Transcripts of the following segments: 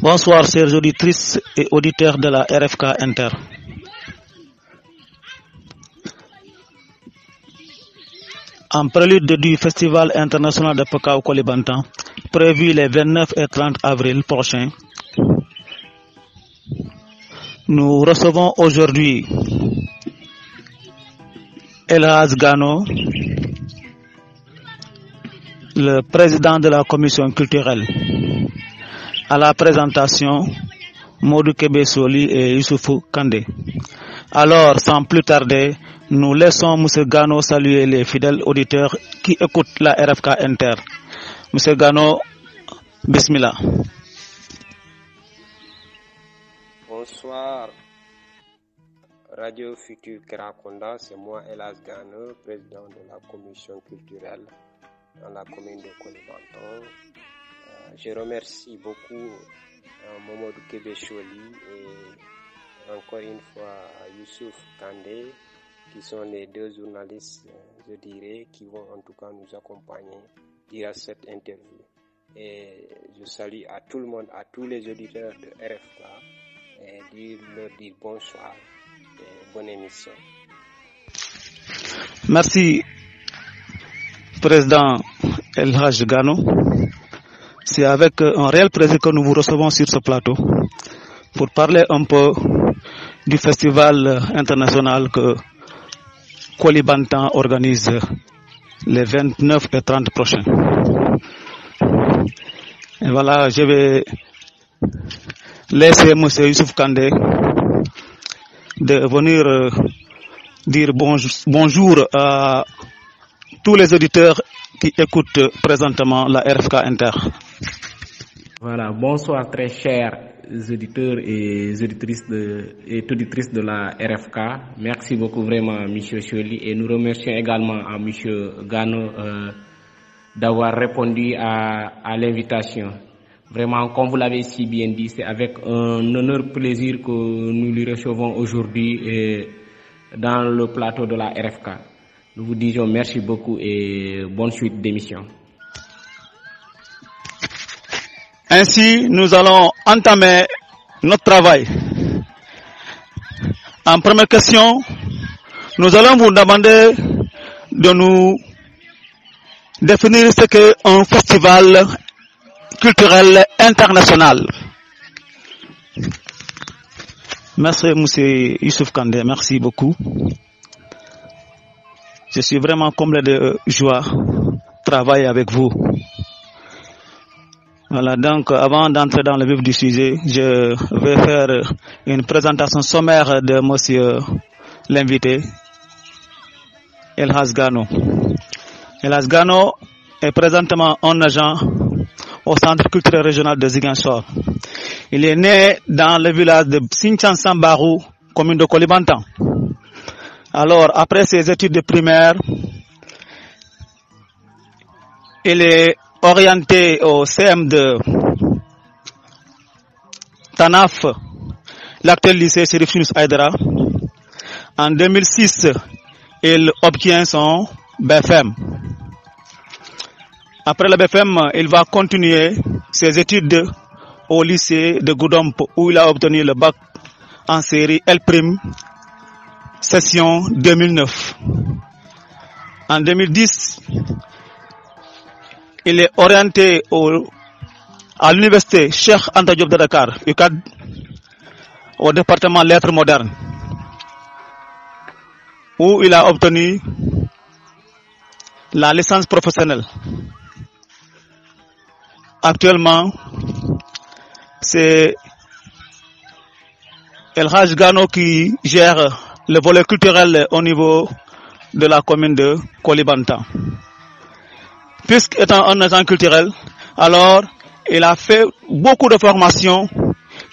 Bonsoir, chers auditrices et auditeurs de la RFK Inter. En prélude du Festival international de Pakao Koulibantang, prévu les 29 et 30 avril prochains, nous recevons aujourd'hui Elhadj Gano, le président de la commission culturelle. À la présentation, Modou Kébé Soli et Youssoufou Kandé. Alors, sans plus tarder, nous laissons M. Gano saluer les fidèles auditeurs qui écoutent la RFK Inter. M. Gano, bismillah. Bonsoir, Radio Futur Kerakonda, c'est moi Elhadj Gano, président de la commission culturelle dans la commune de Koulibantang. Je remercie beaucoup Mamadou Kébé Soli et encore une fois Youssouf Kandé, qui sont les deux journalistes, je dirais, qui vont en tout cas nous accompagner durant cette interview. Et je salue à tout le monde, à tous les auditeurs de RFK, et leur dire bonsoir et bonne émission. Merci, Président Elhadj Gano. C'est avec un réel plaisir que nous vous recevons sur ce plateau pour parler un peu du festival international que Koulibantang organise les 29 et 30 prochains. Et voilà, je vais laisser M. Youssouf Kandé de venir dire bonjour à tous les auditeurs qui écoutent présentement la RFK Inter. Voilà, bonsoir très chers auditeurs et auditrices de la RFK. Merci beaucoup vraiment M. Soli et nous remercions également à M. Gano d'avoir répondu à l'invitation. Vraiment, comme vous l'avez si bien dit, c'est avec un honneur plaisir que nous lui recevons aujourd'hui dans le plateau de la RFK. Nous vous disons merci beaucoup et bonne suite d'émission. Ainsi, nous allons entamer notre travail. En première question, nous allons vous demander de nous définir ce qu'est un festival culturel international. Merci, M. Youssouf Kandé, merci beaucoup. Je suis vraiment comblé de joie de travailler avec vous. Voilà, donc avant d'entrer dans le vif du sujet, je vais faire une présentation sommaire de monsieur l'invité, Elhadj Gano. Elhadj Gano est présentement un agent au centre culturel régional de Ziguinchor. Il est né dans le village de Sinthiang Sambarou, commune de Koulibantang. Alors, après ses études de primaire, il est orienté au CM de Tanaf, l'actuel lycée Chérif Yunus Aïdara. En 2006, il obtient son BFM. Après le BFM, il va continuer ses études au lycée de Goudomp, où il a obtenu le bac en série L', session 2009. En 2010, il est orienté à l'université Cheikh Anta Diop de Dakar, UCAD, au département lettres modernes, où il a obtenu la licence professionnelle. Actuellement, c'est Elhadj Gano qui gère le volet culturel au niveau de la commune de Koulibantang. Puisqu'étant un agent culturel, alors il a fait beaucoup de formations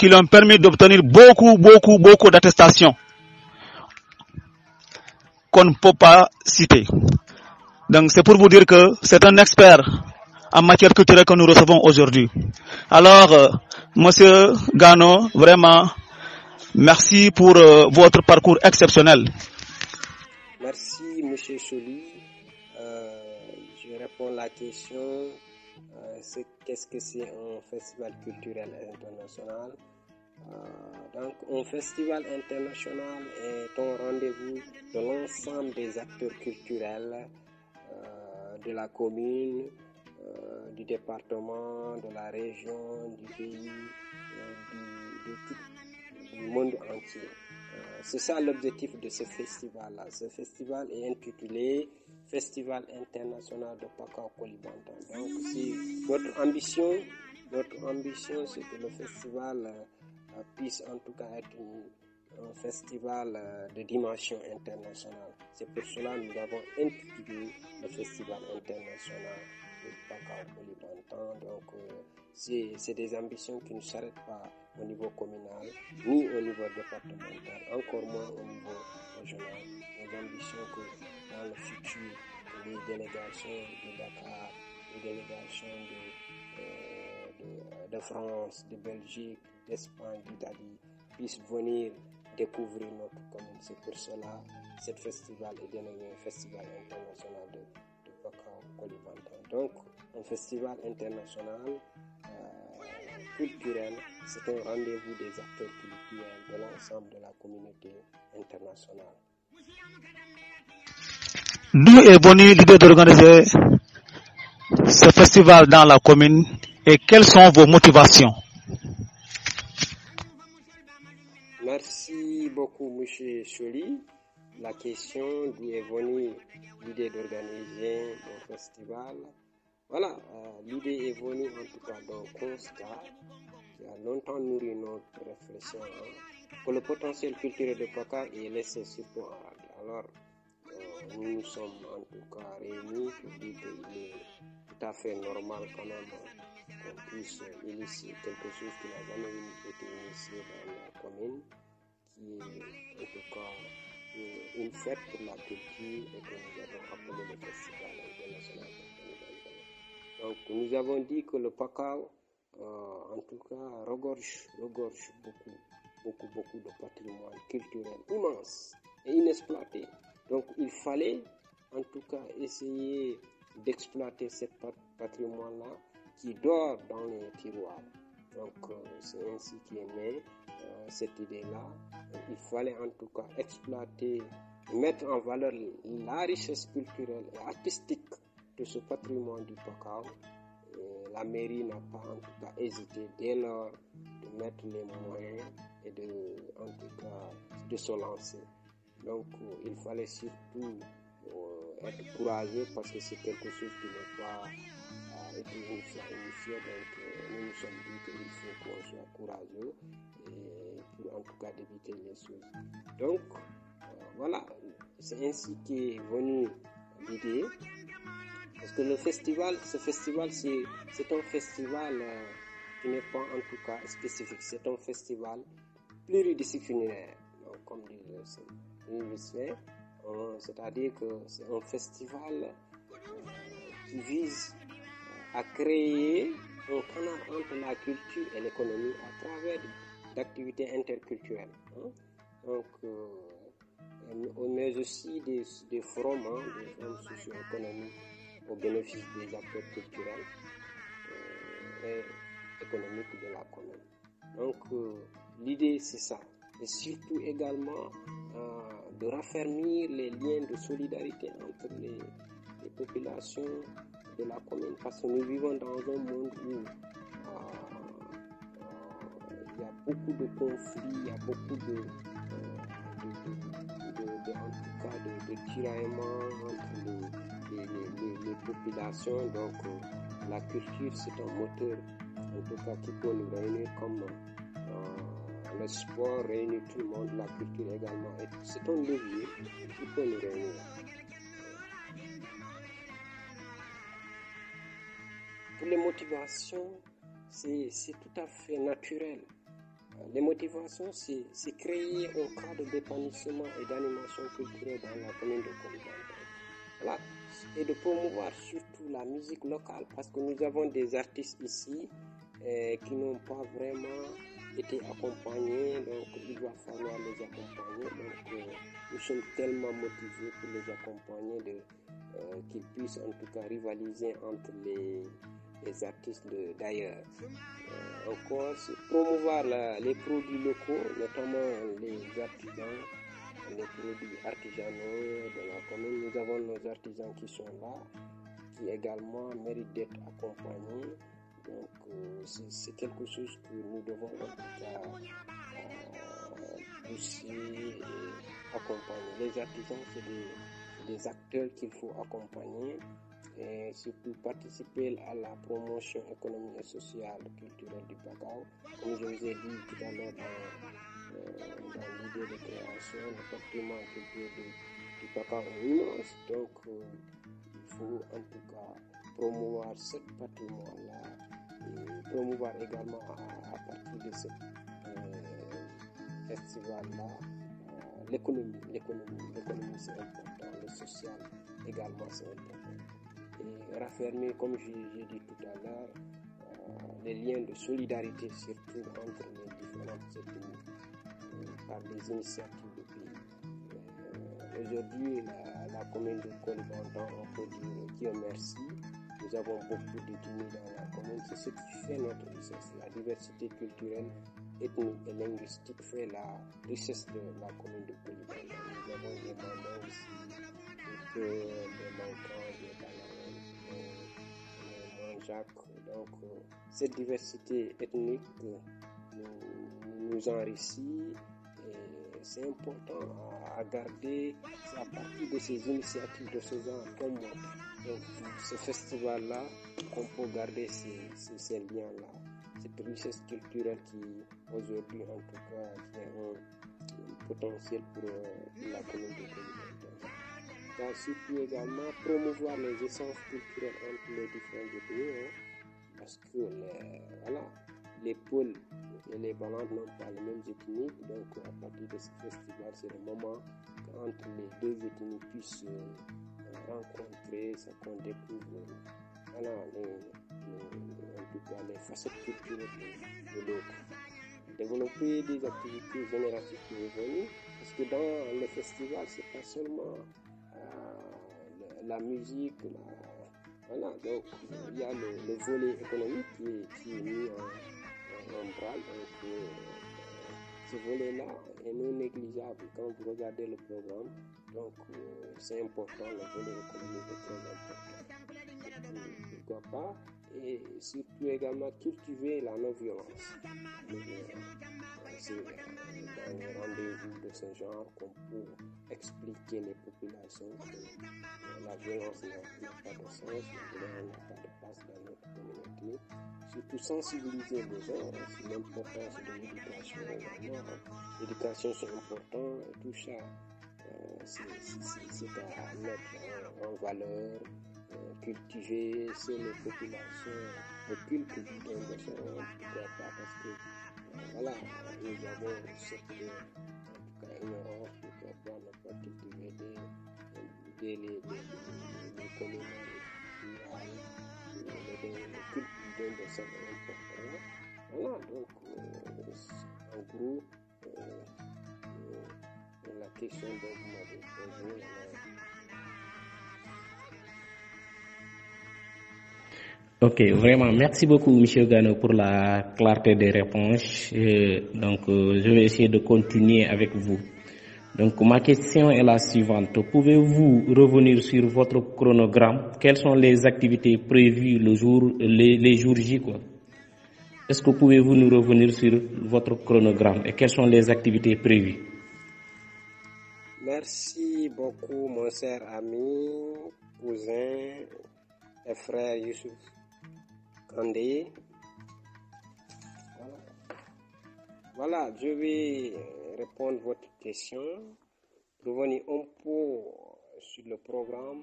qui lui ont permis d'obtenir beaucoup d'attestations qu'on ne peut pas citer. Donc c'est pour vous dire que c'est un expert en matière culturelle que nous recevons aujourd'hui. Alors, Monsieur Gano, vraiment, merci pour votre parcours exceptionnel. Merci, Monsieur Choli. Je réponds à la question. Qu'est-ce que c'est un festival culturel international? Donc, un festival international est un rendez-vous de l'ensemble des acteurs culturels de la commune, du département, de la région, du pays, du monde entier. C'est ça l'objectif de ce festival-là. Ce festival est intitulé Festival international de Pakao Koulibantang. Donc, c'est notre ambition, c'est que le festival puisse en tout cas être un festival de dimension internationale. C'est pour cela que nous avons intitulé le Festival international de Pakao Koulibantang. Donc, c'est des ambitions qui ne s'arrêtent pas au niveau communal, ni au niveau départemental, encore moins au niveau régional. Nos ambitions que dans le futur, les délégations de Dakar, les délégations de France, de Belgique, d'Espagne, d'Italie puissent venir découvrir notre commune. C'est pour cela que ce festival est dénommé Festival international de Pakao Koulibantang. Donc, un festival international culturel, c'est un rendez-vous des acteurs culturels de l'ensemble de la communauté internationale. D'où est venue l'idée d'organiser ce festival dans la commune et quelles sont vos motivations? Merci beaucoup, M. Choli. La question d'où est venue l'idée d'organiser un festival. Voilà, l'idée est venue en tout cas d'un constat qui a longtemps nourri notre réflexion, que le potentiel culturel de Pakao est laissé surtout en rade. Alors, nous nous sommes en tout cas réunis pour dire qu'il est tout à fait normal quand même qu'on puisse initier quelque chose qui n'a jamais été initié dans la commune, qui est en tout cas une fête pour la culture et que nous avons appelé le Festival international de Koulibantang. Donc nous avons dit que le Pakao, en tout cas, regorge beaucoup de patrimoine culturel immense et inexploité. Donc il fallait en tout cas essayer d'exploiter ce patrimoine-là qui dort dans les tiroirs. Donc c'est ainsi qu'est née cette idée-là. Il fallait en tout cas exploiter, mettre en valeur la richesse culturelle et artistique de ce patrimoine du Pakao. La mairie n'a pas en tout cas hésité dès lors de mettre les moyens et en tout cas de se lancer. Donc il fallait surtout être courageux parce que c'est quelque chose qui n'est pas été initié. Donc nous nous sommes dit qu'il faut qu'on soit courageux et pour en tout cas d'éviter les choses. Donc voilà, c'est ainsi qu'est venue l'idée. Parce que ce festival, c'est un festival qui n'est pas en tout cas spécifique. C'est un festival pluridisciplinaire. Donc, comme disent les universitaires, c'est-à-dire que c'est un festival qui vise à créer un canal entre la culture et l'économie à travers d'activités interculturelles. Donc, mais aussi des forums, des forums socio-économiques au bénéfice des acteurs culturels et économiques de la commune. Donc l'idée c'est ça, et surtout également de raffermir les liens de solidarité entre les populations de la commune, parce que nous vivons dans un monde où il y a beaucoup de conflits, il y a beaucoup en tout cas de tiraillements entre les populations. Donc la culture c'est un moteur en tout cas qui peut nous réunir comme le sport réunit tout le monde, la culture également, et c'est un levier qui peut nous réunir. Pour les motivations, c'est tout à fait naturel. Les motivations, c'est créer un cadre d'épanouissement et d'animation culturelle dans la commune de Kolibanto. Voilà. Et de promouvoir surtout la musique locale, parce que nous avons des artistes ici qui n'ont pas vraiment été accompagnés, donc il va falloir les accompagner. Donc nous sommes tellement motivés pour les accompagner qu'ils puissent en tout cas rivaliser entre les artistes d'ailleurs. Encore, c'est promouvoir les produits locaux, notamment les artisans, les produits artisanaux de la commune. Nous avons nos artisans qui sont là, qui également méritent d'être accompagnés. Donc c'est quelque chose que nous devons en tout cas pousser et accompagner. Les artisans, c'est des acteurs qu'il faut accompagner et surtout participer à la promotion économique et sociale culturelle du Bakau. Comme je vous ai dit tout à l'heure dans l'idée de création, le patrimoine culturel du Bakau est immense. Donc il faut en tout cas promouvoir ce patrimoine-là et promouvoir également à partir de ce festival-là l'économie c'est important, le social également c'est important. Et raffermir, comme j'ai dit tout à l'heure, les liens de solidarité surtout entre les différentes ethnies par des initiatives de pays. Aujourd'hui, la commune de Kolibanto, on peut dire Dieu merci. Nous avons beaucoup d'ethnies dans la commune. C'est ce qui fait notre richesse. La diversité culturelle, ethnique et linguistique fait la richesse de la commune de Kolibanto. Nous avons des Mandins ici, des Mancans, des Balayons, des Manjac. Donc, cette diversité ethnique nous enrichit. C'est important à garder. C'est à partir de ces initiatives de ce genre comme ce festival-là qu'on peut garder ces liens-là. Cette richesse culturelle qui aujourd'hui en tout cas qui a un potentiel pour la commune de Kolibanto. Surtout également promouvoir les essences culturelles entre les différentes ethnies, parce que les pôles et les balances n'ont pas les mêmes ethnies, donc à partir de ce festival, c'est le moment qu'entre les deux ethnies puissent rencontrer, qu'on découvre en tout cas les facettes culturelles de l'autre. Développer des activités génératives pour revenus, parce que dans le festival, c'est pas seulement la musique, donc il y a le volet économique qui est mis en branle. Donc ce volet-là est non négligeable quand vous regardez le programme. Donc c'est important, le volet économique est très important. Pourquoi pas? Et surtout également cultiver la non-violence. C'est dans les rendez-vous de ce genre qu'on peut expliquer les populations que la violence n'a pas de sens, la violence n'a pas de place dans notre communauté. Surtout sensibiliser les gens sur l'importance de l'éducation également. L'éducation c'est important et tout ça c'est à mettre en valeur. Cultiver sur les populations le culte du don de sang, pourquoi pas, parce que nous avons cette en tout cas ignorance, pourquoi pas ne pas cultiver les communautés le culte du don de sang est important. Donc en gros la question dont vous m'avez posée. Ok, vraiment, merci beaucoup, M. Gano, pour la clarté des réponses. Donc, je vais essayer de continuer avec vous. Donc, ma question est la suivante. Pouvez-vous revenir sur votre chronogramme? Quelles sont les activités prévues les jours J, quoi? Est-ce que pouvez-vous nous revenir sur votre chronogramme et quelles sont les activités prévues? Merci beaucoup, mon cher ami, cousin et frère Youssouf Kandé. Voilà, je vais répondre à votre question. Revenir un peu sur le programme,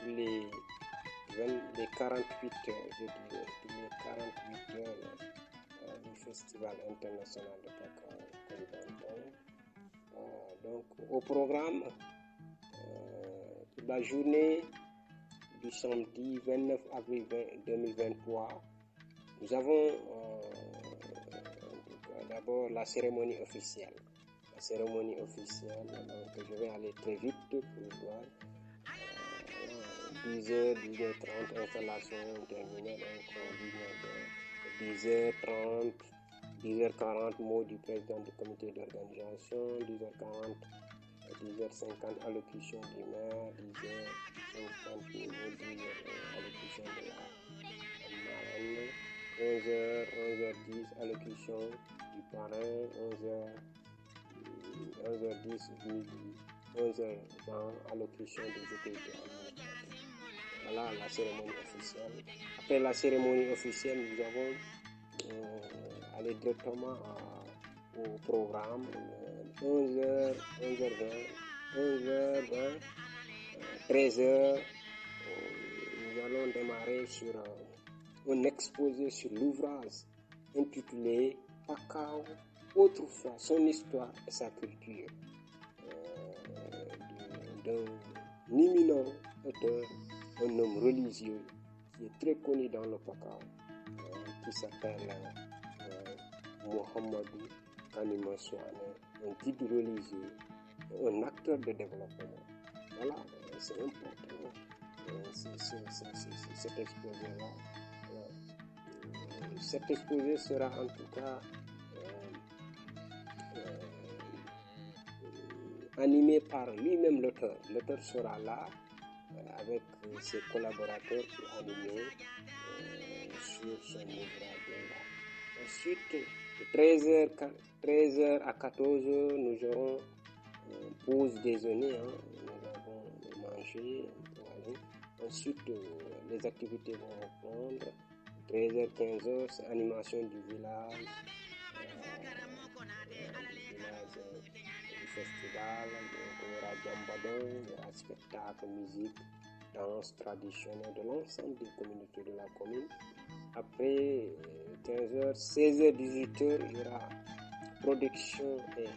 les 48 heures, je dirais, les 48 heures du Festival international de Paka-Kolimantang. Donc, au programme, pour la journée du samedi 29 avril 2023, nous avons d'abord la cérémonie officielle. La cérémonie officielle, donc je vais aller très vite pour voir. 10h, 10h30, installation terminée, donc 10h30, 10h40, mot du président du comité d'organisation, 10h40, 10h50, allocution du maire, 10h50 minutes, 10h allocution de la marraine, 11h, 11h10, allocution du parrain, 11h10, midi, 11h20, allocution des autorités administratives. Voilà la cérémonie officielle. Après la cérémonie officielle, nous avons allé directement au programme 11h, 11h20, 11h20, 13h. Nous allons démarrer sur un exposé sur l'ouvrage intitulé Pakao, autrefois son histoire et sa culture, d'un éminent auteur, un homme religieux qui est très connu dans le Pakao, qui s'appelle Mohamedou Kanima Souane, un guide religieux, un acteur de développement. Voilà, c'est important, cet exposé-là. Cet exposé sera en tout cas animé par lui-même l'auteur. L'auteur sera là avec ses collaborateurs pour animer sur son ouvrage-là. Ensuite, de 13h à 14h, nous aurons pause déjeuner. Nous avons mangé, ensuite les activités vont reprendre. 13h, 15h, c'est animation du village, du festival. Donc, il y aura Djambadon, il y aura spectacle, musique, danse traditionnelle de l'ensemble des communautés de la commune. Après 15h, 16h, 18h, il y aura production et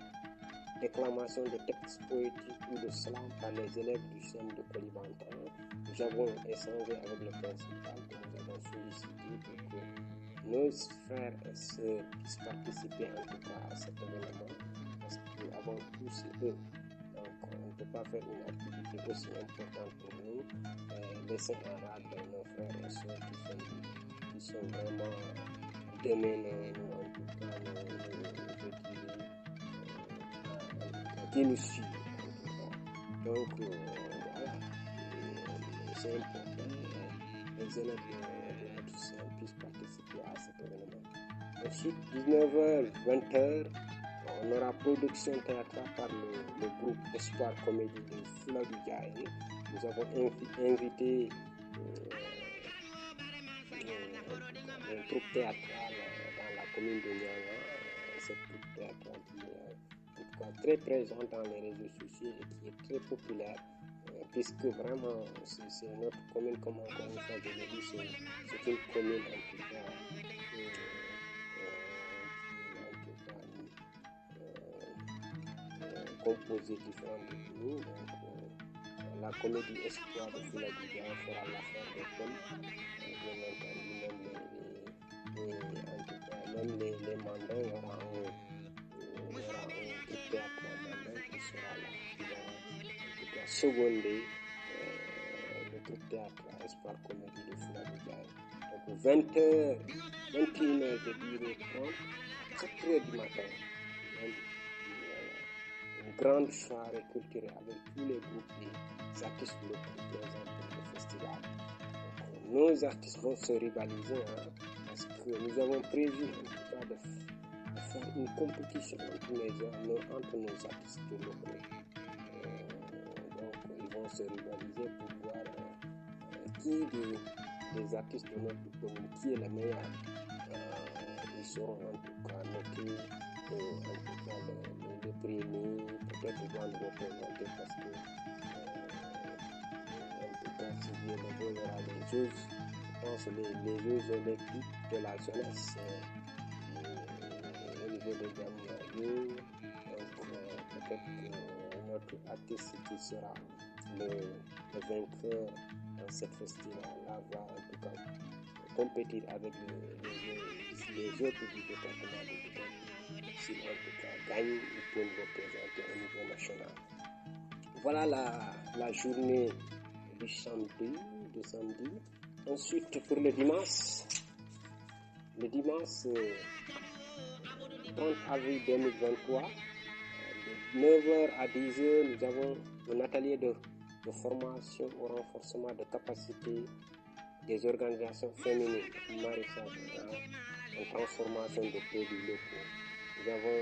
déclamation de textes poétiques ou de slam par les élèves du CEM de Kolimantang. Nous avons échangé avec le principal que nous avons sollicité pour que nos frères et sœurs puissent participer en tout cas à cet événement, parce qu'avant tout c'est eux. Donc on ne peut pas faire une activité aussi importante pour nous, laisser en rade nos frères et sœurs qui sont vraiment démenés, en tout cas qui nous suivent. Donc voilà, c'est important, les élèves de notre CEM puissent participer à cet événement. Ensuite, 19h, 20h, on aura production théâtrale par le groupe Espoir Comédie de Fouladou Diaye. Nous avons invité une troupe théâtrale dans la commune de Nianga. Cette troupe théâtrale qui est en tout cas très présente dans les réseaux sociaux et qui est très populaire, puisque vraiment c'est notre commune, comme encore une fois je l'ai dit, c'est une commune en tout cas composée différente de nous. Donc la comédie Espoir de Fouladou Diaye fera l'affaire des pommes, bien entendu, en tout cas même les mandats, il y aura un groupe théâtre mandin qui sera là, qui va en tout cas seconder le groupe théâtre Espoir Comédie de Fouladou Diaye. Donc 20h, 21h de 10h30, 4h du matin, une grande soirée culturelle avec tous les groupes des artistes locaux présents pour le festival. Donc, nos artistes vont se rivaliser, parce que nous avons prévu en tout cas de faire une compétition entre nos artistes locaux. Donc ils vont se rivaliser pour voir qui des artistes de notre commune, qui est le meilleur. Ils seront en tout cas notés, en tout cas les premiers, peut-être ils vont le représenter parce que en tout cas si bien il y aura les Jeux, je pense les Jeux olympiques de la jeunesse niveau de Gamiayo. Donc, peut-être que notre artiste qui sera le vainqueur dans cette festival-là va en tout cas compétir avec les autres du département de Bidon. Si en tout cas gagne, il peut nous représenter au niveau national. Voilà la journée du samedi. Ensuite, pour le dimanche 30 avril 2023, de 9h à 10h, nous avons un atelier de formation au renforcement de capacité des organisations féminines en maraîchage, en transformation de produits locaux. Nous avons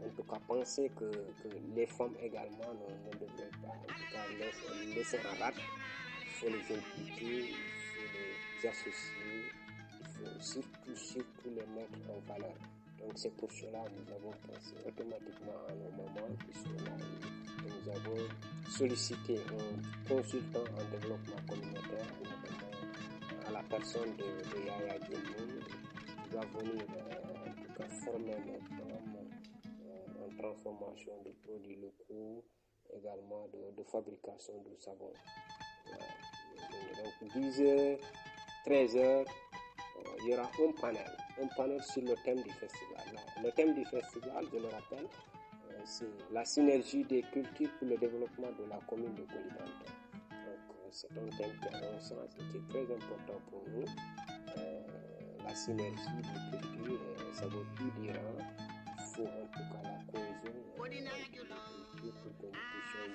en tout cas pensé que les femmes également ne devraient pas en tout cas laisser en rate. Il faut les impliquer, il faut les associer, il faut surtout les mettre en valeur. Donc c'est pour cela que nous avons pensé automatiquement à nos mamans qui sont là. Et nous avons sollicité un consultant en développement communautaire, notamment à la personne de Yaya Djemou, qui va venir en tout cas former nos femmes en transformation de produits locaux, également de fabrication de savon. Donc 10h, 13h, il y aura un panel sur le thème du festival. Le thème du festival, je le rappelle, c'est la synergie des cultures pour le développement de la commune de Kolibanto. Donc c'est un thème qui a un sens et qui est très important pour nous. La synergie des cultures, ça veut tout dire. Il faut en tout cas la cohésion entre les cultures pour que nous puissions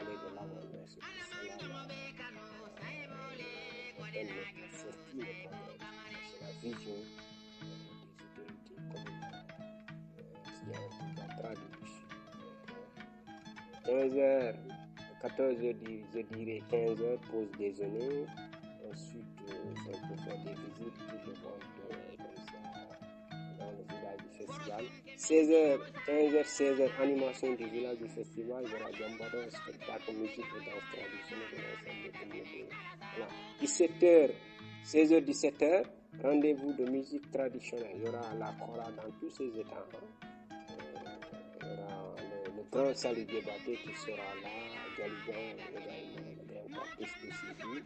aller de l'avant. C'est pour cela c'est la vision des autorités communales qui est en tout cas traduite. 15h, 14h, je dirais 15h, pause déjeuner. Ensuite, on peut faire des visites pour le monde comme ça dans le village du festival. 16h, 15h, 16h, animation du village du festival. Il y aura Gambado, spectacle, musique et danse traditionnelle de l'ensemble des communautés. Voilà. 17h, 16h, 17h, rendez-vous de musique traditionnelle. Il y aura la chora dans tous ses états. Il y aura le grand salut débatté qui sera là, Galigan également, les grands artistes de civil,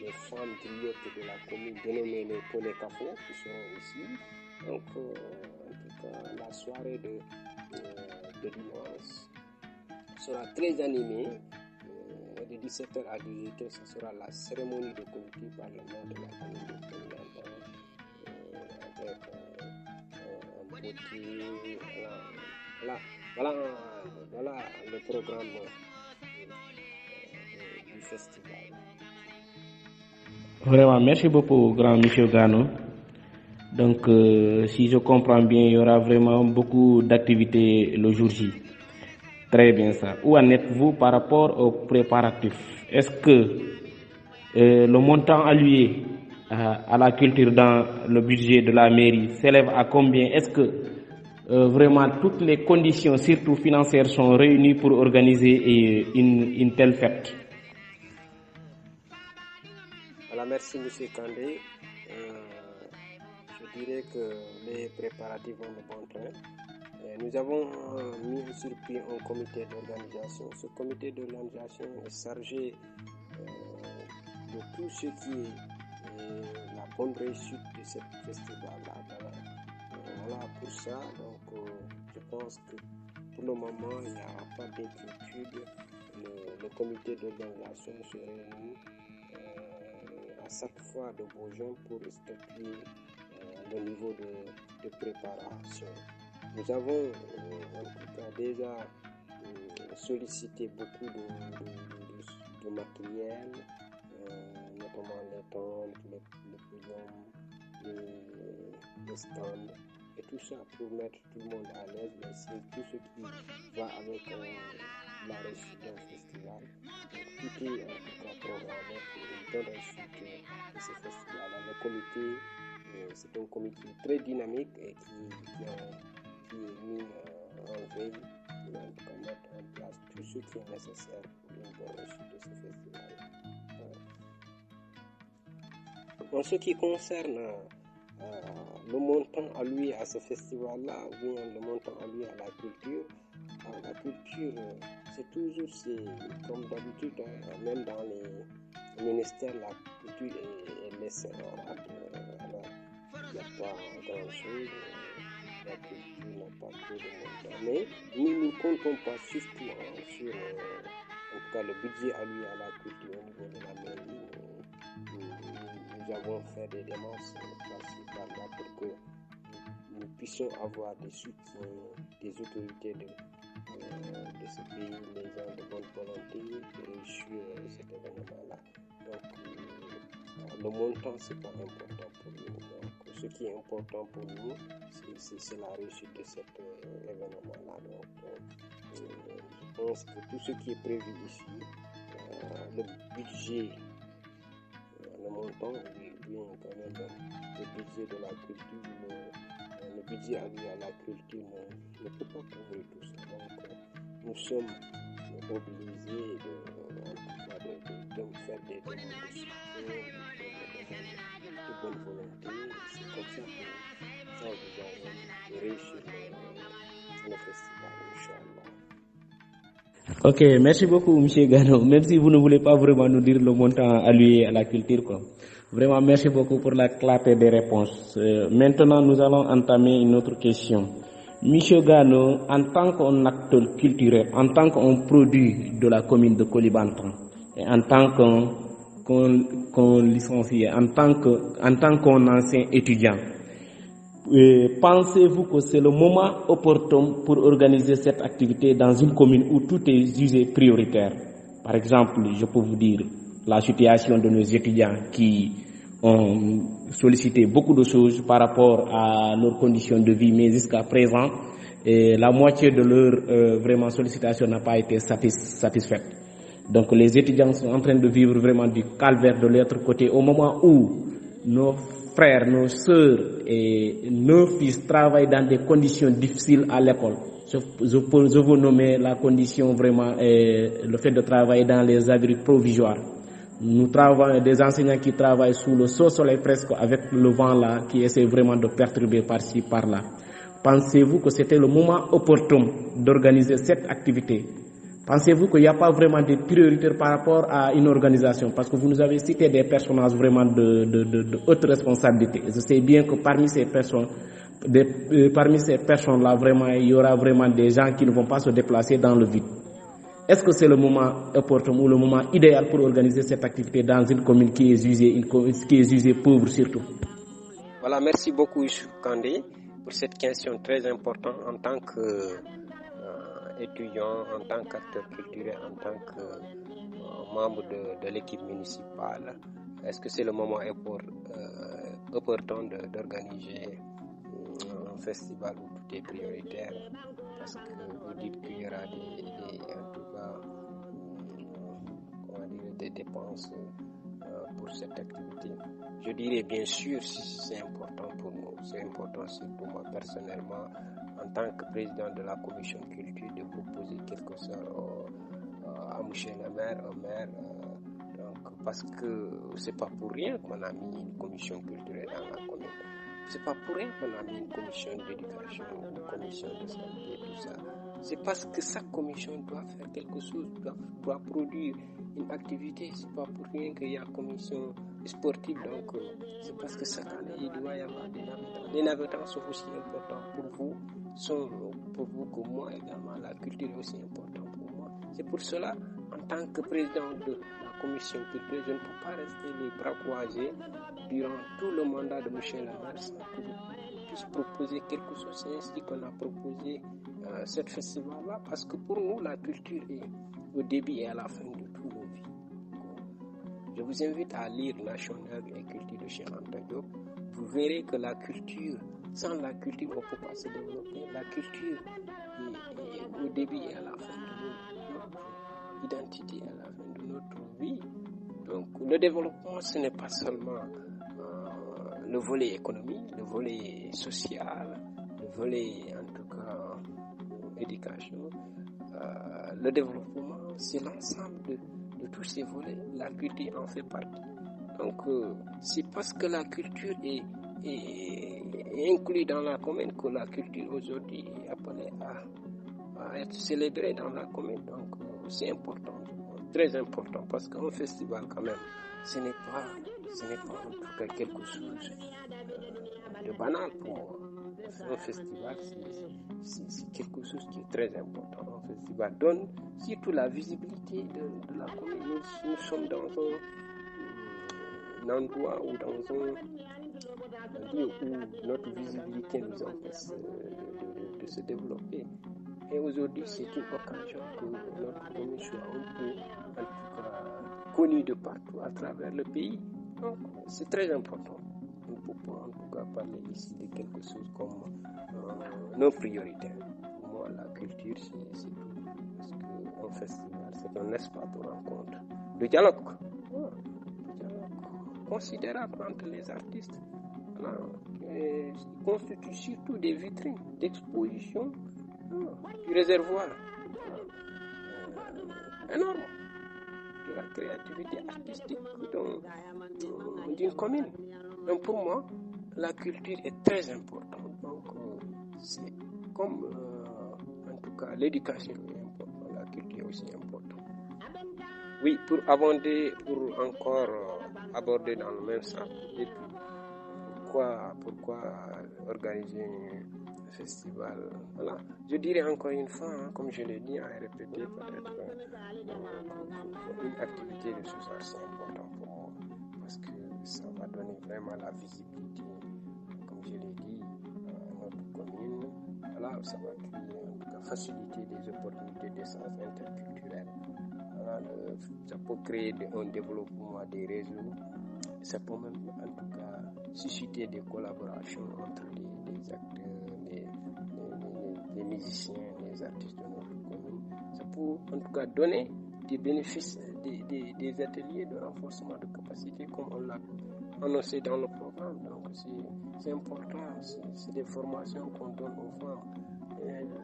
les femmes griottes de la commune dénommées les Polekafo qui seront ici. Donc, en tout cas, la soirée de dimanche sera très animée. De 17h à 18h, ce sera la cérémonie de clôture par le maire de la commune de Kolibanto avec un petit... Voilà le programme du festival. Vraiment, merci beaucoup, grand monsieur Gano. Donc, si je comprends bien, il y aura vraiment beaucoup d'activités le jour J. Très bien ça. Où en êtes-vous par rapport aux préparatifs? Est-ce que le montant alloué à la culture dans le budget de la mairie s'élève à combien? Est-ce que vraiment toutes les conditions, surtout financières, sont réunies pour organiser une telle fête? Voilà, merci M. Kandé. Je dirais que les préparatifs vont de bon train. Nous avons mis sur pied un comité d'organisation. Ce comité d'organisation est chargé de tout ce qui est la bonne réussite de ce festival-là. Voilà pour ça. Donc, je pense que pour le moment, il n'y a pas d'inquiétude. Le comité d'organisation se réunit à chaque fois de Beaujon pour statuer le niveau de préparation. Nous avons en tout cas déjà sollicité beaucoup de matériel, notamment les tentes, les podiums, les stands et tout ça pour mettre tout le monde à l'aise, mais c'est tout ce qui va avec la réussite d'un festival. Donc, tout est en tout cas programmé pour une bonne réussite de ce festival. Le comité, c'est un comité très dynamique et qui est mis en veille pour en tout cas mettre en place tout ce qui est nécessaire pour une bonne réussite de ce festival. En ce qui concerne le montant alloué à ce festival-là, ou bien le montant alloué à la culture, c'est toujours, comme d'habitude, même dans les ministères, la culture est laissée en rade. Alors, il n'y a pas grand-chose, la culture n'a pas trop de montant. Mais nous ne comptons pas surtout sur, en tout cas, le budget alloué à la culture au niveau de la mairie. Nous avons fait des démarches par-ci par-là pour que nous puissions avoir des soutiens des autorités de ce pays, les gens de bonne volonté pour réussir cet événement-là. Donc, le montant, c'est pas important pour nous. Donc, ce qui est important pour nous, c'est la réussite de cet événement-là. Donc, je pense que tout ce qui est prévu ici, le budget, le montant, oui, quand même, le budget de la culture, le budget alloué à la culture ne peut pas couvrir tout ça. Donc, nous sommes obligés de faire des demandes de soutien, de bonne volonté. C'est comme ça que nous allons réussir le festival, Inch'Allah. Ok, merci beaucoup, M. Gano. Même si vous ne voulez pas vraiment nous dire le montant alloué à la culture, quoi. Vraiment, merci beaucoup pour la clarté des réponses. Maintenant, nous allons entamer une autre question. M. Gano, en tant qu'un acteur culturel, en tant qu'un produit de la commune de Koulibantang, et en tant qu'un licencié, en tant qu'un ancien étudiant, pensez-vous que c'est le moment opportun pour organiser cette activité dans une commune où tout est jugé prioritaire? Par exemple, je peux vous dire la situation de nos étudiants qui ont sollicité beaucoup de choses par rapport à leurs conditions de vie, mais jusqu'à présent, la moitié de leur vraiment sollicitation n'a pas été satisfaite. Donc les étudiants sont en train de vivre vraiment du calvaire de l'autre côté au moment où nos frères, nos sœurs et nos fils travaillent dans des conditions difficiles à l'école. Je veux nommer la condition vraiment, le fait de travailler dans les abris provisoires. Nous travaillons des enseignants qui travaillent sous le soleil presque avec le vent là, qui essaie vraiment de perturber par-ci, par-là. Pensez-vous que c'était le moment opportun d'organiser cette activité? Pensez-vous qu'il n'y a pas vraiment de priorité par rapport à une organisation? Parce que vous nous avez cité des personnages vraiment de haute responsabilité. Je sais bien que parmi ces personnes-là, vraiment, il y aura vraiment des gens qui ne vont pas se déplacer dans le vide. Est-ce que c'est le moment opportun ou le moment idéal pour organiser cette activité dans une commune qui est jugée pauvre surtout? Voilà, merci beaucoup Youssouf Kandé pour cette question très importante en tant que étudiant, en tant qu'acteur culturel, en tant que membre de l'équipe municipale. Est-ce que c'est le moment opportun d'organiser un festival où tout est prioritaire? Parce que vous dites qu'il y aura des dépenses pour cette activité. Je dirais bien sûr si c'est important pour nous. C'est important pour moi personnellement en tant que président de la commission culture de proposer quelque chose à M. le maire, au maire. Donc, parce que c'est pas pour rien qu'on a mis une commission culturelle dans la commune. C'est pas pour rien qu'on a mis une commission d'éducation, une commission de santé, tout ça. C'est parce que chaque commission doit faire quelque chose, doit produire une activité. C'est pas pour rien qu'il y a une commission sportive. Donc, c'est parce que chaque année, il doit y avoir des navettants. Les navettants sont aussi importants pour vous que moi également. La culture est aussi importante pour moi. C'est pour cela, en tant que président de la commission culturelle, je ne peux pas rester les bras croisés durant tout le mandat de M. le maire sans que je puisse proposer quelque chose. C'est ainsi qu'on a proposé cette festival-là, parce que pour nous, la culture est au début et à la fin de toutes nos vies. Je vous invite à lire National et culture de Cheikh Anta Diop. Vous verrez que la culture, sans la culture, on ne peut pas se développer. La culture est au début et à la fin de notre identité, à la fin de notre vie. Donc, le développement, ce n'est pas seulement le volet économique, le volet social, le volet, en tout cas, éducation. Le développement, c'est l'ensemble de tous ces volets. La culture en fait partie. Donc, c'est parce que la culture est est inclus dans la commune, que la culture aujourd'hui est appelée à être célébrée dans la commune. Donc c'est important, très important, parce qu'un festival quand même, ce n'est pas en tout cas quelque chose de banal pour moi. Un festival, c'est quelque chose qui est très important. Un festival donne surtout la visibilité de la commune. Nous sommes dans un endroit ou dans un lieu où notre visibilité nous empêche de se développer. Et aujourd'hui, c'est une occasion que notre commune soit un peu, en tout cas, connue de partout à travers le pays. Donc, c'est très important. On ne peut pas, en tout cas, parler ici de quelque chose comme non prioritaire. Pour moi, la culture, c'est tout. Parce qu'un festival, c'est un espace de rencontre, de dialogue. Considérable entre les artistes. Et constitue surtout des vitrines d'exposition, du réservoir énorme de la créativité artistique d'une commune. Donc pour moi, la culture est très importante. Donc c'est comme en tout cas l'éducation est importante, la culture est aussi importante. Oui, pour encore aborder dans le même sens, et puis pourquoi organiser un festival? Voilà. Je dirais encore une fois, comme je l'ai dit, à répéter peut-être, une activité de ce genre, c'est important pour moi, parce que ça va donner vraiment la visibilité, comme je l'ai dit, à notre commune. Voilà, ça va créer, faciliter des opportunités d'essence interculturelle. Voilà, ça peut créer un développement des réseaux. Ça peut même, en tout cas, susciter des collaborations entre les acteurs, les musiciens, les artistes de notre commune. Ça peut, en tout cas, donner des bénéfices, des ateliers de renforcement de capacité, comme on l'a annoncé dans le programme. Donc, c'est important. C'est des formations qu'on donne aux femmes.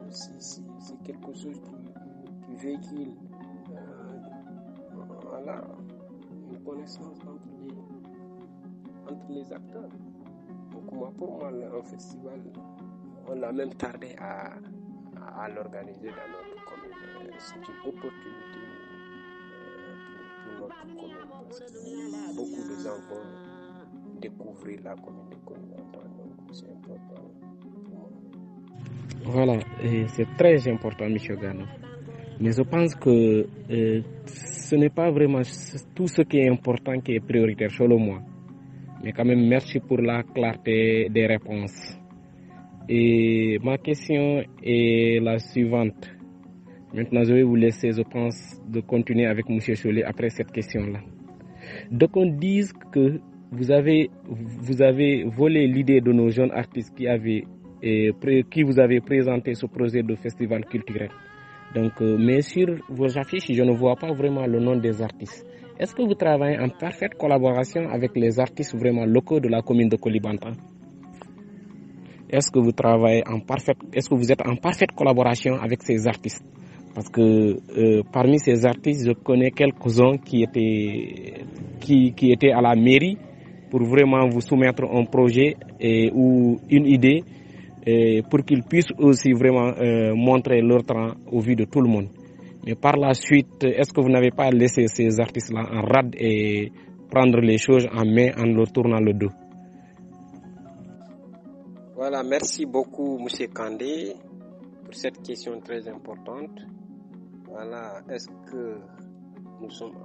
C'est quelque chose qui véhicule voilà, une connaissance entre les acteurs. Donc pour moi, un festival, on a même tardé à l'organiser dans notre commune. C'est une opportunité pour notre commune, parce que beaucoup de gens vont découvrir la commune de Kolimantan. Donc c'est important pour moi. Voilà, et c'est très important, M. Gano. Mais je pense que ce n'est pas vraiment tout ce qui est important qui est prioritaire, selon moi. Mais quand même, merci pour la clarté des réponses. Et ma question est la suivante. Maintenant, je vais vous laisser, je pense, de continuer avec M. Chollet après cette question-là. Donc, on dit que vous avez volé l'idée de nos jeunes artistes qui vous avaient présenté ce projet de festival culturel. Donc, mais sur vos affiches, je ne vois pas vraiment le nom des artistes. Est-ce que vous travaillez en parfaite collaboration avec les artistes vraiment locaux de la commune de Koulibantang? Est-ce que vous êtes en parfaite collaboration avec ces artistes? Parce que parmi ces artistes, je connais quelques-uns qui étaient à la mairie pour vraiment vous soumettre un projet ou une idée pour qu'ils puissent aussi vraiment montrer leur talent au vu de tout le monde. Mais par la suite, est-ce que vous n'avez pas laissé ces artistes-là en rade et prendre les choses en main en leur tournant le dos? Voilà, merci beaucoup, M. Kandé, pour cette question très importante. Voilà, est-ce que nous sommes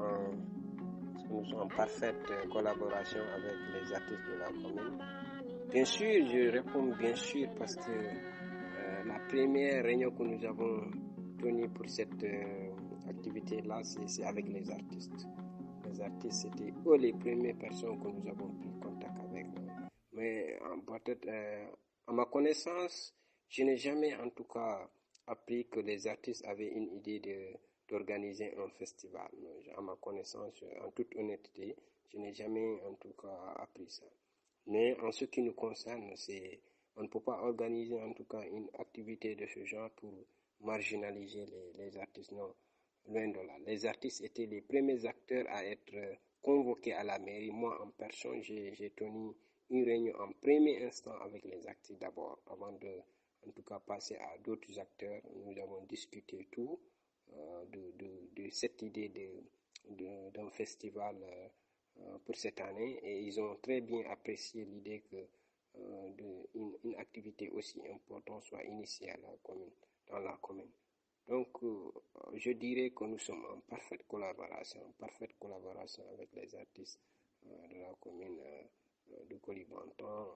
en parfaite collaboration avec les artistes de la commune? Bien sûr, je réponds bien sûr, parce que la première réunion que nous avons tenue pour cette activité-là, c'est avec les artistes. Les artistes, c'était eux les premières personnes que nous avons pris contact avec. Mais peut-être, à ma connaissance, je n'ai jamais en tout cas appris que les artistes avaient une idée d'organiser un festival. À ma connaissance, en toute honnêteté, je n'ai jamais en tout cas appris ça. Mais en ce qui nous concerne, on ne peut pas organiser en tout cas une activité de ce genre pour marginaliser les artistes. Non, loin de là. Les artistes étaient les premiers acteurs à être convoqués à la mairie. Moi, en personne, j'ai tenu une réunion en premier instant avec les acteurs d'abord, avant de, en tout cas, passer à d'autres acteurs. Nous avons discuté tout de cette idée d'un festival pour cette année, et ils ont très bien apprécié l'idée que une activité aussi importante soit initiée dans la commune. Donc, je dirais que nous sommes en parfaite collaboration avec les artistes de la commune de Kolybantan.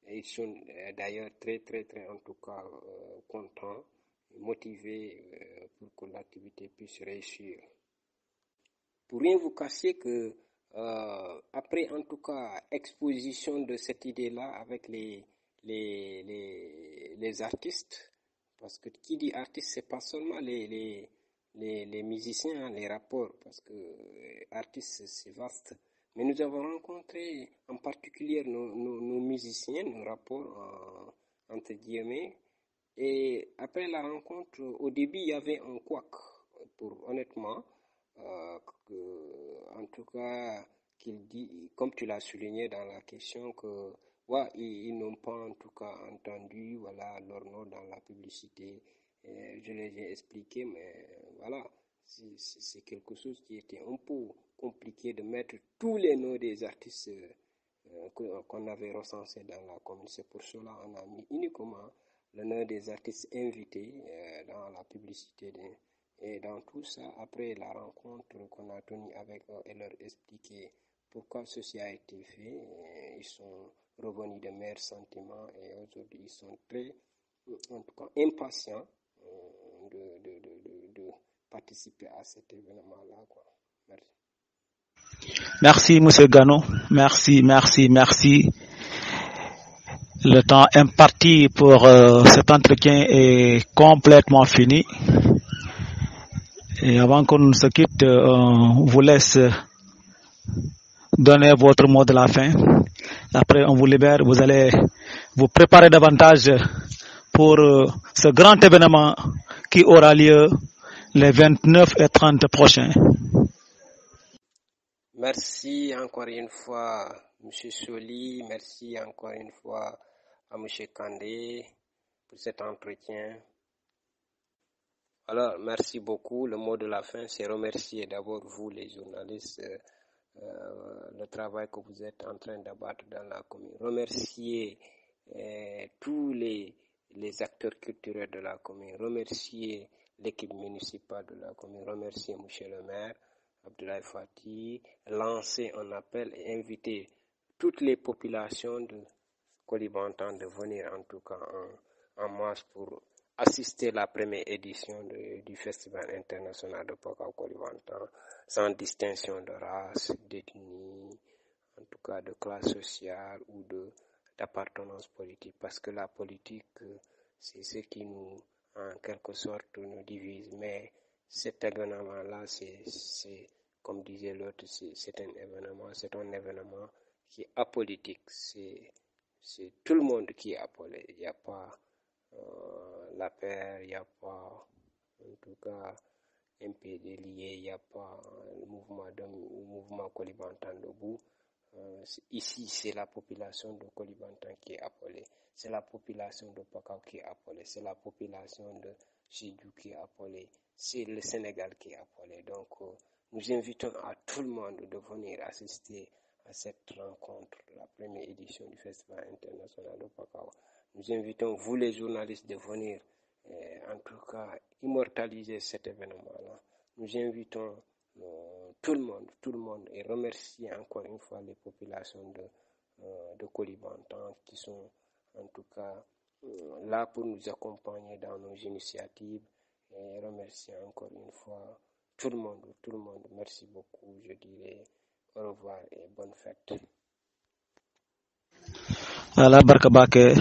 Et ils sont d'ailleurs très, en tout cas, contents, motivés pour que l'activité puisse réussir. Pour rien vous cacher que après, en tout cas, exposition de cette idée-là avec les artistes, parce que qui dit artiste, c'est pas seulement les musiciens, les rappeurs, parce que artiste, c'est vaste. Mais nous avons rencontré en particulier nos musiciens, nos rappeurs, entre guillemets. Et après la rencontre, au début, il y avait un couac, honnêtement, en tout cas, qu'il dit, comme tu l'as souligné dans la question, que ils n'ont pas en tout cas entendu leur nom dans la publicité. Je les ai expliqué, mais voilà, c'est quelque chose qui était un peu compliqué de mettre tous les noms des artistes qu'on avait recensés dans la commune. C'est pour cela qu'on a mis uniquement le nom des artistes invités dans la publicité. Et dans tout ça, après la rencontre qu'on a tenue avec eux et leur expliquer pourquoi ceci a été fait, ils sont revenus de meilleurs sentiments et aujourd'hui ils sont très, en tout cas, impatients de participer à cet événement-là. Merci. Merci, Monsieur Gano. Merci. Le temps imparti pour cet entretien est complètement fini. Et avant qu'on se quitte, on vous laisse donner votre mot de la fin. Après, on vous libère. Vous allez vous préparer davantage pour ce grand événement qui aura lieu les 29 et 30 prochains. Merci encore une fois, M. Soli. Merci encore une fois à M. Kandé pour cet entretien. Alors, merci beaucoup. Le mot de la fin, c'est remercier d'abord vous, les journalistes, le travail que vous êtes en train d'abattre dans la commune. Remercier tous les acteurs culturels de la commune. Remercier l'équipe municipale de la commune. Remercier M. le maire, Abdoulaye Fati. Lancer un appel et inviter toutes les populations de Kolybantan de venir en tout cas en masse pour assister à la première édition du Festival international de Pakao Kolybantan, sans distinction de race, d'ethnie, en tout cas de classe sociale ou d'appartenance politique, parce que la politique, c'est ce qui nous, en quelque sorte, nous divise. Mais cet événement-là, c'est comme disait l'autre, c'est un événement qui est apolitique. C'est tout le monde qui est appelé. Il n'y a pas la paire, il n'y a pas, en tout cas, MPD lié, il n'y a pas le mouvement Kolybantan debout. Ici, c'est la population de Kolybantan qui est appelée. C'est la population de Pakao qui est appelée. C'est la population de Sédhiou qui est appelée. C'est le Sénégal qui est appelé. Donc, nous invitons à tout le monde de venir assister à cette rencontre, la première édition du Festival international de Pakao. Nous invitons vous les journalistes de venir, en tout cas, immortaliser cet événement-là. Nous invitons tout le monde, et remercier encore une fois les populations de Kolybantan qui sont en tout cas là pour nous accompagner dans nos initiatives, et remercier encore une fois tout le monde. Merci beaucoup. Je dirais au revoir et bonne fête. Ala barka bake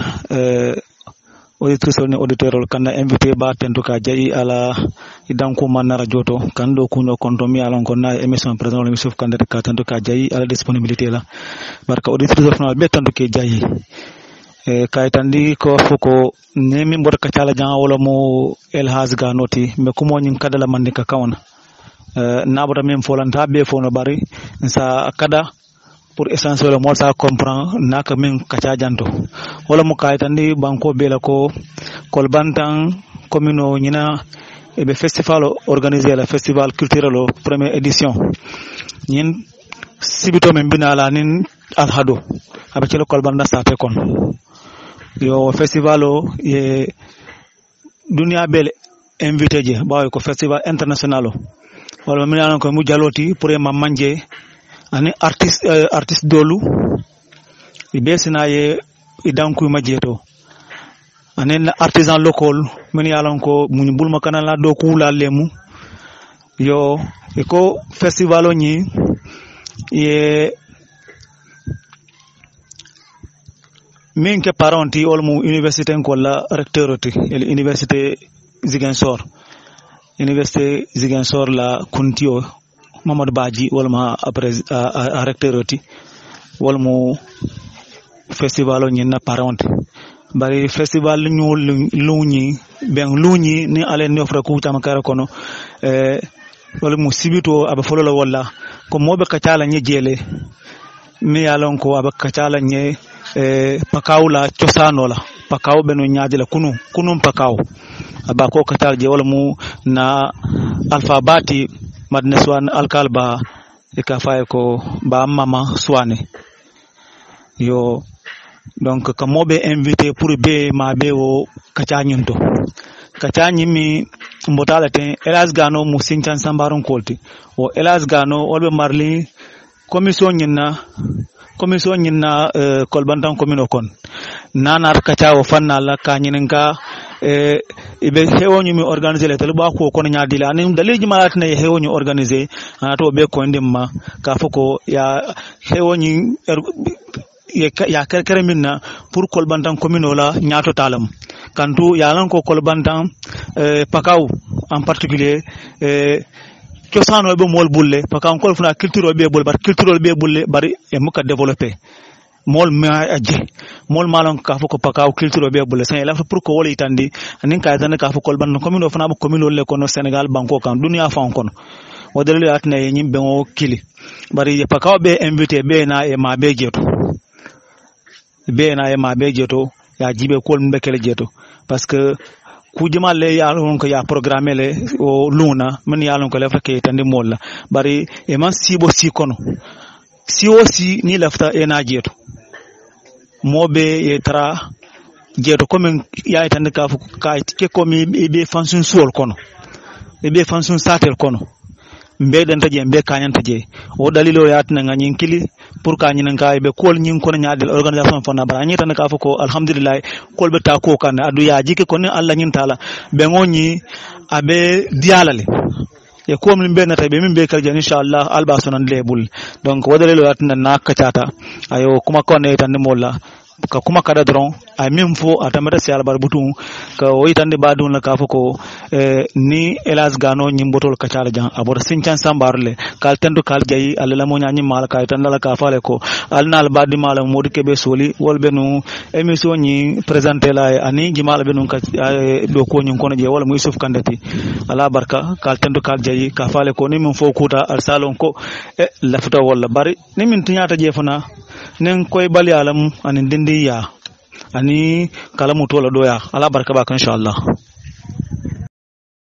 auditrice ni auditeur kana invité ba tentuka jayi ala idanku manara joto kando kuno kondomi ala ngona émission président le Youssouf Kandé ka tentuka jayi ala disponibilité la barka auditrice fana be tentuke jayi kaytandi ko foko nemi mbor ka cala jang wala mo El Hadj Ganoti me kumo nyin kadala mandika kawna nabata mem folanta be fono bari sa kada pour essentiel mo sa comprend naka min kacha janto wala mu kaytandi banko bela ko kolbantan commune ñina e be festival organisé la festival culturel première édition ñin sibito men binala nin alhado abe ci kolbanda sate kon yo festival e dunia bele invité je bawo ko festival international wala mi nan ko mu jaloti pour ma manje ani artiste dolu ibe sinaye idanku majeto anen artisan local min yalan ko mun bulma kanala do kula lemu yo eko festival ni e min ke parenti olmu université ko la recteuroti université Ziguinchor la kuntio Mamadou Badji wolma après a recteuroti wolmu festival ni na parenti bari festival luñi ni alen ni ofra ko tamakara kono wala mu sibito aba folola wala ko mobe kacala nyejele mi yalon ko aba kacala nye pakawla ciosanola pakaw beno nyaadila kunum pakaw aba ko kacala je wala mu na alphabati madne swan alkalba e ka fay ko ba mama swane yo donc ka mobe invité pour be ma be o kacha nyunto kacha nyimi mbotala ten elas gano mu sinchan sambaron kolti o elas gano olbe marli commission nyina kolbantan commune kon nanar kacha o fanna la ka nyinga ibe hewonyu mi organiser le tele ba ko kono nyaadila ani daliji malat na hewonyu organiser anato be ko ndimma ka foko ya hewonyu ya kere minna pour kolbantan commune la nyaato talam kantu yalan ko kolbantan pakaw en particulier ciosano be mol bulle pakaw ko funa culture be bulle bar culture be bulle bari e muka développer mol ma aje mol malon ka foko pakaw culture be bulle sen la pour ko woli tandi anin ka tan ka foko kolbantan commune funa ba commune le kono Sénégal banko kan dunia fan kono wodele atna yim be o kili bari pakaw be invité be na e ma be jeto be na e ma be jeto ya jibe kol mbekele jeto parce que ku jamaale ya lon ko ya programmer le o luna man ya lon ko lefa ke tande molla bari e man sibo si kono si aussi ni lafta e na jeto mobe e tra jeto comme ya tande ka fu ka ke komi e be fansun suol kono e be fansun satel kono mbeden taje mbe kanyan taje o dalilo yatna ngani kili pour ka nyin ka be kol nyin ko nyaadel organisation fonna bara nyi tan ka fako alhamdulillah kol be ta ko kan adu ya jike ko ne Allah nyin taala be ngoni abe dialale e ko min be nata be min be kalje inshallah alba sunan lebul donc wadalilo yatna na kacata ayo kuma ko ne tan molla ka kuma kada dron ay même fo atamata si albar butu ka woytande badun la ka fako ni elas gano nyimbotol ka cala jan abor sinchan sambarle kal tendo kal jayi alla mo nyani mal ka tan la ka fale ko alnal badi mala modi kebe soli wolbenu émission ni présenter la ani jimal benu ka do ko nyin kono je wala mo Yusuf Kandati ala barka kal tendo kal jayi ka fale ko ni min fo kuta al salon ko lafta wala bari ni min tinyata jefana nen koy bali alam anin dindi ya ani kalamu tola doya ala barka ba kan inshallah